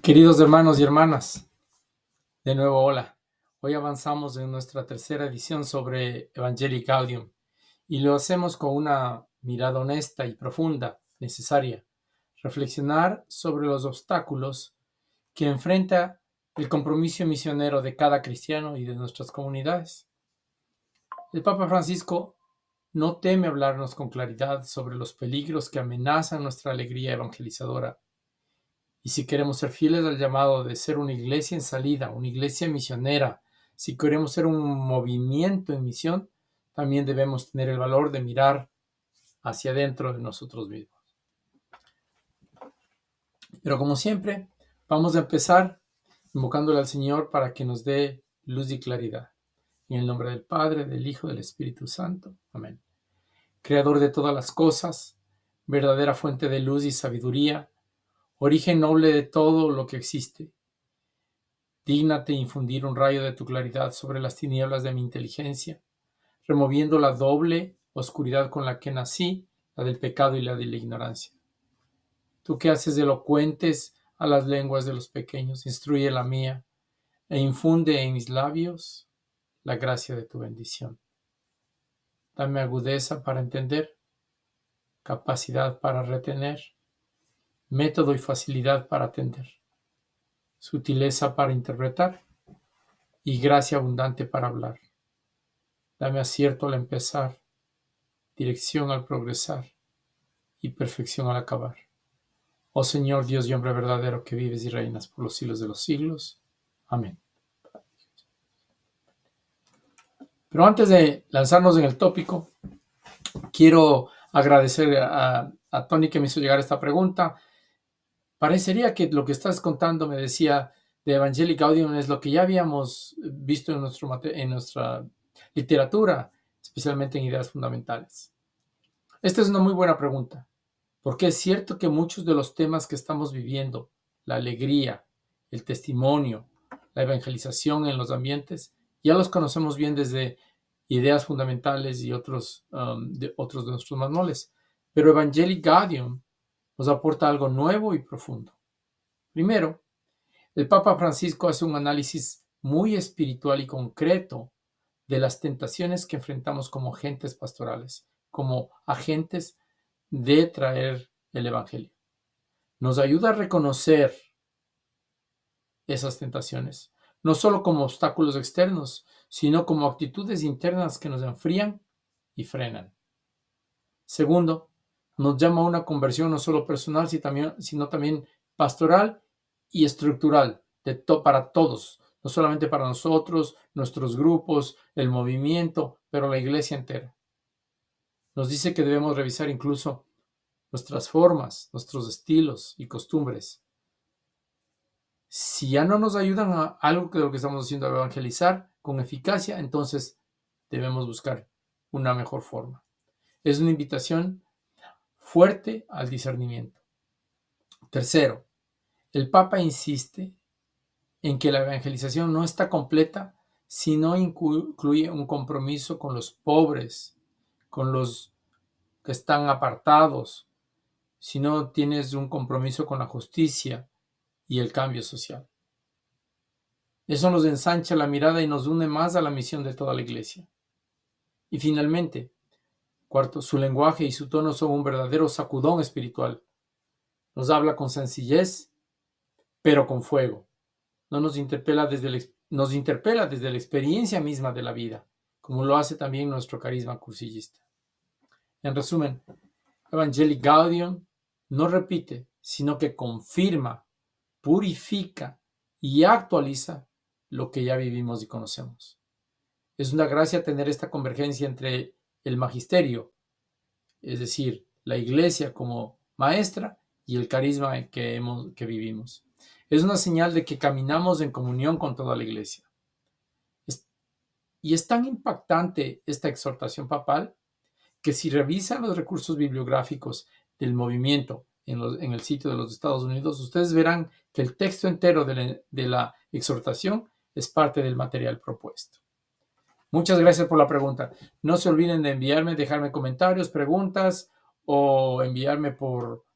Queridos hermanos y hermanas, de nuevo hola. Hoy avanzamos en nuestra tercera edición sobre Evangelii Gaudium y lo hacemos con una mirada honesta y profunda, necesaria, reflexionar sobre los obstáculos que enfrenta el compromiso misionero de cada cristiano y de nuestras comunidades. El Papa Francisco no teme hablarnos con claridad sobre los peligros que amenazan nuestra alegría evangelizadora. Y si queremos ser fieles al llamado de ser una iglesia en salida, una iglesia misionera, si queremos ser un movimiento en misión, también debemos tener el valor de mirar hacia adentro de nosotros mismos. Pero como siempre, vamos a empezar invocándole al Señor para que nos dé luz y claridad. En el nombre del Padre, del Hijo, del Espíritu Santo. Amén. Creador de todas las cosas, verdadera fuente de luz y sabiduría, origen noble de todo lo que existe. Dígnate infundir un rayo de tu claridad sobre las tinieblas de mi inteligencia, removiendo la doble oscuridad con la que nací, la del pecado y la de la ignorancia. Tú que haces elocuentes a las lenguas de los pequeños, instruye la mía e infunde en mis labios la gracia de tu bendición. Dame agudeza para entender, capacidad para retener, método y facilidad para atender, sutileza para interpretar y gracia abundante para hablar. Dame acierto al empezar, dirección al progresar y perfección al acabar. Oh Señor, Dios y hombre verdadero, que vives y reinas por los siglos de los siglos. Amén. Pero antes de lanzarnos en el tópico, quiero agradecer a Tony que me hizo llegar esta pregunta. Parecería que lo que estás contando, me decía, de Evangelii Gaudium es lo que ya habíamos visto en nuestra literatura, especialmente en ideas fundamentales. Esta es una muy buena pregunta, porque es cierto que muchos de los temas que estamos viviendo, la alegría, el testimonio, la evangelización en los ambientes, ya los conocemos bien desde ideas fundamentales y otros de nuestros manuales. Pero Evangelii Gaudium nos aporta algo nuevo y profundo. Primero, el Papa Francisco hace un análisis muy espiritual y concreto de las tentaciones que enfrentamos como agentes pastorales, como agentes de traer el Evangelio. Nos ayuda a reconocer esas tentaciones, no solo como obstáculos externos, sino como actitudes internas que nos enfrían y frenan. Segundo, nos llama a una conversión no solo personal, sino también pastoral y estructural, para todos, no solamente para nosotros, nuestros grupos, el movimiento, pero la iglesia entera. Nos dice que debemos revisar incluso nuestras formas, nuestros estilos y costumbres. Si ya no nos ayudan a algo de lo que estamos haciendo, a evangelizar con eficacia, entonces debemos buscar una mejor forma. Es una invitación fuerte al discernimiento. Tercero, el Papa insiste en que la evangelización no está completa si no incluye un compromiso con los pobres, con los que están apartados, si no tienes un compromiso con la justicia y el cambio social. Eso nos ensancha la mirada y nos une más a la misión de toda la iglesia. Y finalmente, cuarto, su lenguaje y su tono son un verdadero sacudón espiritual. Nos habla con sencillez, pero con fuego. Nos interpela desde la experiencia misma de la vida, como lo hace también nuestro carisma cursillista. En resumen, Evangelii Gaudium no repite, sino que confirma, purifica y actualiza lo que ya vivimos y conocemos. Es una gracia tener esta convergencia entre el magisterio, es decir, la iglesia como maestra, y el carisma que vivimos. Es una señal de que caminamos en comunión con toda la iglesia. Y es tan impactante esta exhortación papal que si revisan los recursos bibliográficos del movimiento en el sitio de los Estados Unidos, ustedes verán que el texto entero de la exhortación es parte del material propuesto. Muchas gracias por la pregunta. No se olviden de dejarme comentarios, preguntas o enviarme por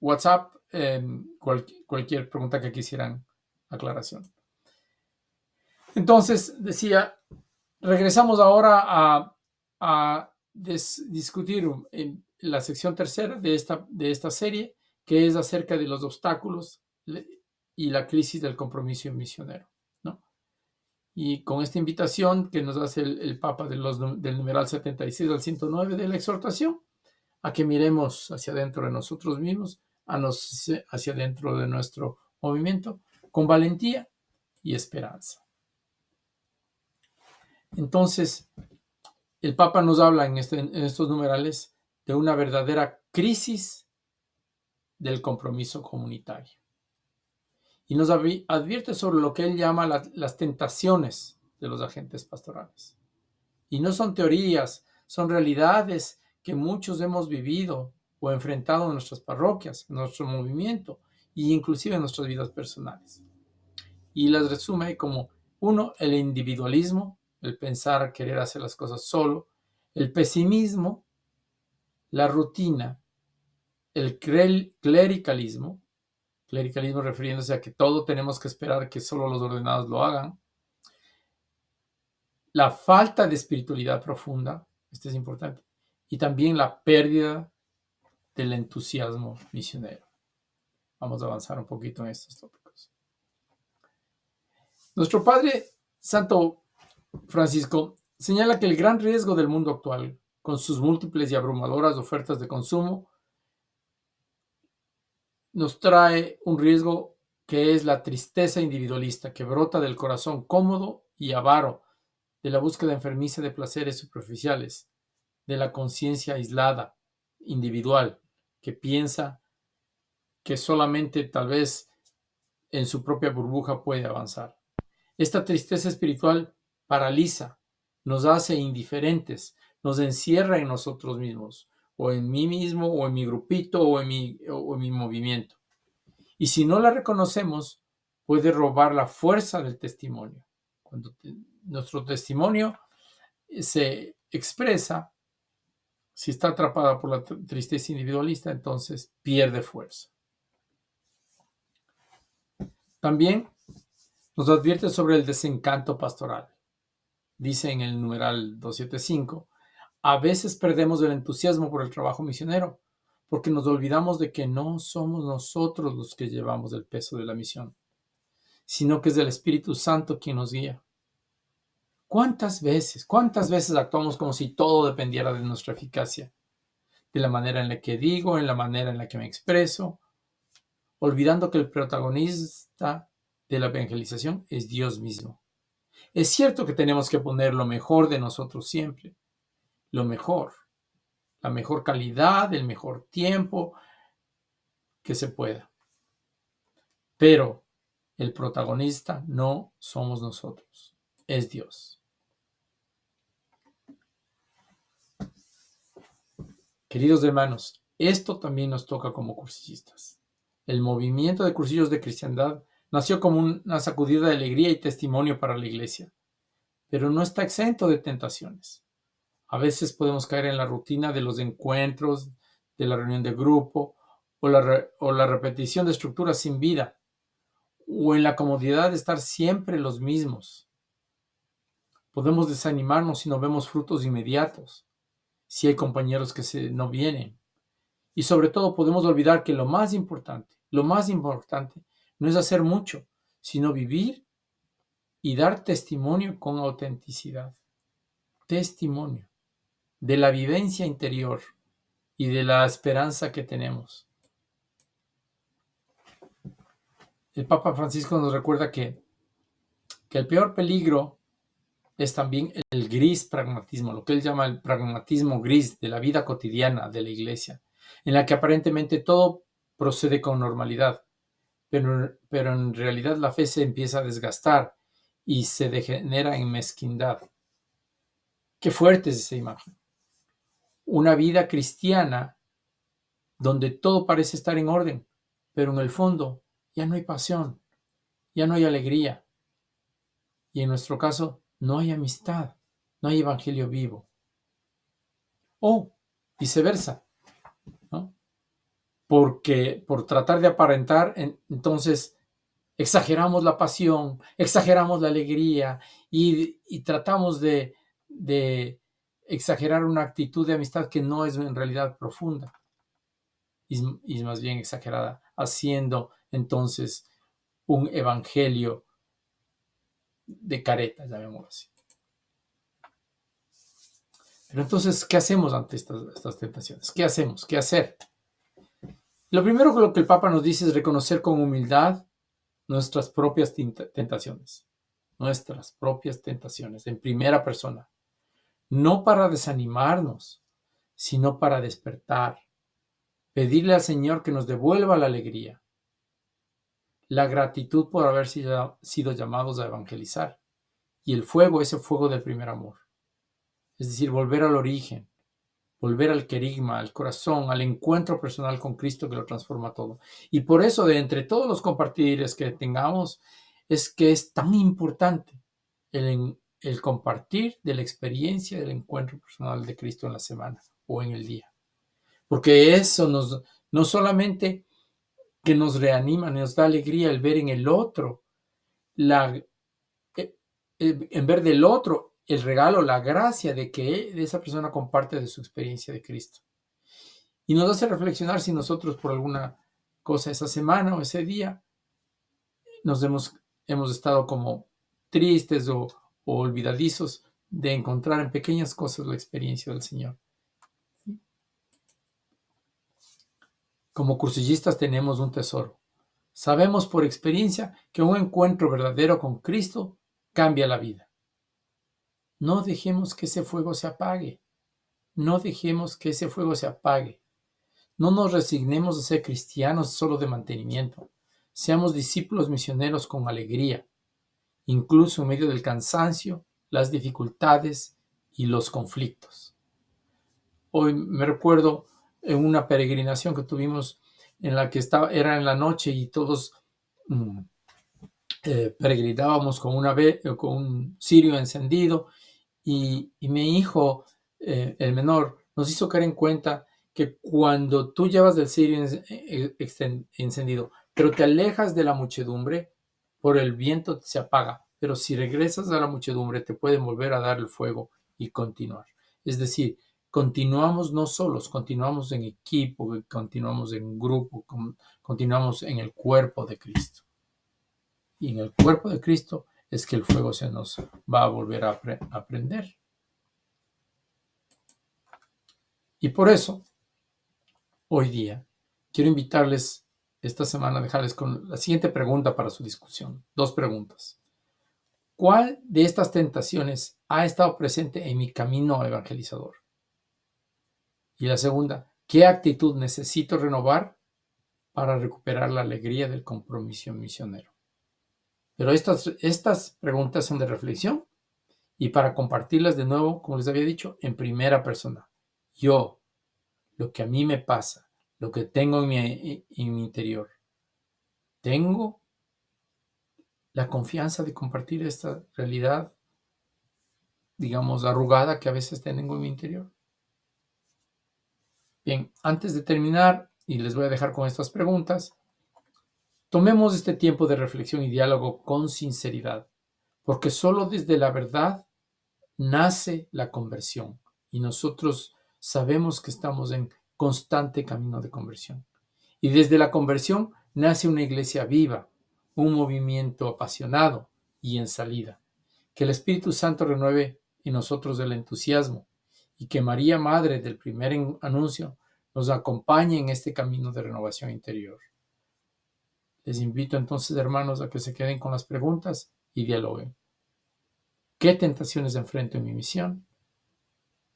WhatsApp cualquier pregunta que quisieran aclaración. Entonces, decía, regresamos ahora a discutir en la sección tercera de esta serie, que es acerca de los obstáculos y la crisis del compromiso misionero, ¿no? Y con esta invitación que nos hace el Papa del numeral 76 al 109 de la exhortación, a que miremos hacia adentro de nosotros mismos, hacia adentro de nuestro movimiento, con valentía y esperanza. Entonces, el Papa nos habla en estos numerales de una verdadera crisis del compromiso comunitario. Y nos advierte sobre lo que él llama las tentaciones de los agentes pastorales. Y no son teorías, son realidades que muchos hemos vivido o enfrentado en nuestras parroquias, en nuestro movimiento e inclusive en nuestras vidas personales. Y las resume como: uno, el individualismo, el pensar, querer hacer las cosas solo; el pesimismo, la rutina; el clericalismo refiriéndose a que todo tenemos que esperar que solo los ordenados lo hagan; la falta de espiritualidad profunda, esto es importante; y también la pérdida del entusiasmo misionero. Vamos a avanzar un poquito en estos tópicos. Nuestro Padre Santo Francisco señala que el gran riesgo del mundo actual, con sus múltiples y abrumadoras ofertas de consumo, nos trae un riesgo que es la tristeza individualista que brota del corazón cómodo y avaro, de la búsqueda enfermiza de placeres superficiales, de la conciencia aislada, individual, que piensa que solamente tal vez en su propia burbuja puede avanzar. Esta tristeza espiritual paraliza, nos hace indiferentes, nos encierra en nosotros mismos, o en mí mismo, o en mi grupito, o en mi movimiento. Y si no la reconocemos, puede robar la fuerza del testimonio. Cuando nuestro testimonio se expresa, si está atrapada por la tristeza individualista, entonces pierde fuerza. También nos advierte sobre el desencanto pastoral. Dice en el numeral 275, a veces perdemos el entusiasmo por el trabajo misionero, porque nos olvidamos de que no somos nosotros los que llevamos el peso de la misión, sino que es el Espíritu Santo quien nos guía. ¿Cuántas veces actuamos como si todo dependiera de nuestra eficacia? De la manera en la que digo, en la manera en la que me expreso, olvidando que el protagonista de la evangelización es Dios mismo. Es cierto que tenemos que poner lo mejor de nosotros siempre, lo mejor, la mejor calidad, el mejor tiempo que se pueda. Pero el protagonista no somos nosotros, es Dios. Queridos hermanos, esto también nos toca como cursillistas. El movimiento de cursillos de cristiandad nació como una sacudida de alegría y testimonio para la iglesia, pero no está exento de tentaciones. A veces podemos caer en la rutina de los encuentros, de la reunión de grupo, o la repetición de estructuras sin vida, o en la comodidad de estar siempre los mismos. Podemos desanimarnos si no vemos frutos inmediatos, si hay compañeros que no vienen. Y sobre todo podemos olvidar que lo más importante no es hacer mucho, sino vivir y dar testimonio con autenticidad. Testimonio de la vivencia interior y de la esperanza que tenemos. El Papa Francisco nos recuerda que el peor peligro es también el gris pragmatismo, lo que él llama el pragmatismo gris de la vida cotidiana de la iglesia, en la que aparentemente todo procede con normalidad, pero en realidad la fe se empieza a desgastar y se degenera en mezquindad. Qué fuerte es esa imagen. Una vida cristiana donde todo parece estar en orden, pero en el fondo ya no hay pasión, ya no hay alegría. Y en nuestro caso, no hay amistad, no hay evangelio vivo. O viceversa, ¿no? porque por tratar de aparentar, entonces exageramos la pasión, exageramos la alegría y tratamos de exagerar una actitud de amistad que no es en realidad profunda y es más bien exagerada, haciendo entonces un evangelio de careta, llamémoslo así. Pero entonces, ¿qué hacemos ante estas tentaciones? ¿Qué hacemos? ¿Qué hacer? Lo primero que lo que el Papa nos dice es reconocer con humildad nuestras propias tentaciones, nuestras propias tentaciones en primera persona, no para desanimarnos, sino para despertar, pedirle al Señor que nos devuelva la alegría, la gratitud por haber sido llamados a evangelizar y el fuego, ese fuego del primer amor, es decir, volver al origen, volver al querigma, al corazón, al encuentro personal con Cristo que lo transforma todo. Y por eso, de entre todos los compartires que tengamos, es que es tan importante el compartir de la experiencia del encuentro personal de Cristo en la semana o en el día. Porque eso no solamente que nos reanima, nos da alegría el ver en el otro, en ver del otro el regalo, la gracia de que esa persona comparte de su experiencia de Cristo. Y nos hace reflexionar si nosotros por alguna cosa esa semana o ese día hemos estado como tristes o olvidadizos de encontrar en pequeñas cosas la experiencia del Señor. Como cursillistas tenemos un tesoro. Sabemos por experiencia que un encuentro verdadero con Cristo cambia la vida. No dejemos que ese fuego se apague. No dejemos que ese fuego se apague. No nos resignemos a ser cristianos solo de mantenimiento. Seamos discípulos misioneros con alegría, incluso en medio del cansancio, las dificultades y los conflictos. Hoy me recuerdo en una peregrinación que tuvimos en la que era en la noche y todos peregrinábamos con un cirio encendido y mi hijo, el menor, nos hizo caer en cuenta que cuando tú llevas el cirio encendido, pero te alejas de la muchedumbre, por el viento se apaga, pero si regresas a la muchedumbre te pueden volver a dar el fuego y continuar. Es decir, continuamos no solos, continuamos en equipo, continuamos en grupo, continuamos en el cuerpo de Cristo. Y en el cuerpo de Cristo es que el fuego se nos va a volver a prender. Y por eso, hoy día, quiero invitarles esta semana a dejarles con la siguiente pregunta para su discusión. 2 preguntas. ¿Cuál de estas tentaciones ha estado presente en mi camino evangelizador? Y la segunda, ¿qué actitud necesito renovar para recuperar la alegría del compromiso misionero? Pero estas preguntas son de reflexión y para compartirlas de nuevo, como les había dicho, en primera persona. Yo, lo que a mí me pasa, lo que tengo en mi interior. ¿Tengo la confianza de compartir esta realidad, digamos, arrugada que a veces tengo en mi interior? Bien, antes de terminar, y les voy a dejar con estas preguntas, tomemos este tiempo de reflexión y diálogo con sinceridad, porque solo desde la verdad nace la conversión y nosotros sabemos que estamos en constante camino de conversión. Y desde la conversión nace una iglesia viva, un movimiento apasionado y en salida. Que el Espíritu Santo renueve en nosotros el entusiasmo y que María, Madre del primer anuncio, nos acompañe en este camino de renovación interior. Les invito entonces, hermanos, a que se queden con las preguntas y dialoguen. ¿Qué tentaciones enfrento en mi misión?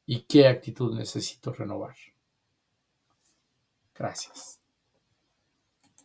¿Y qué actitud necesito renovar? Gracias.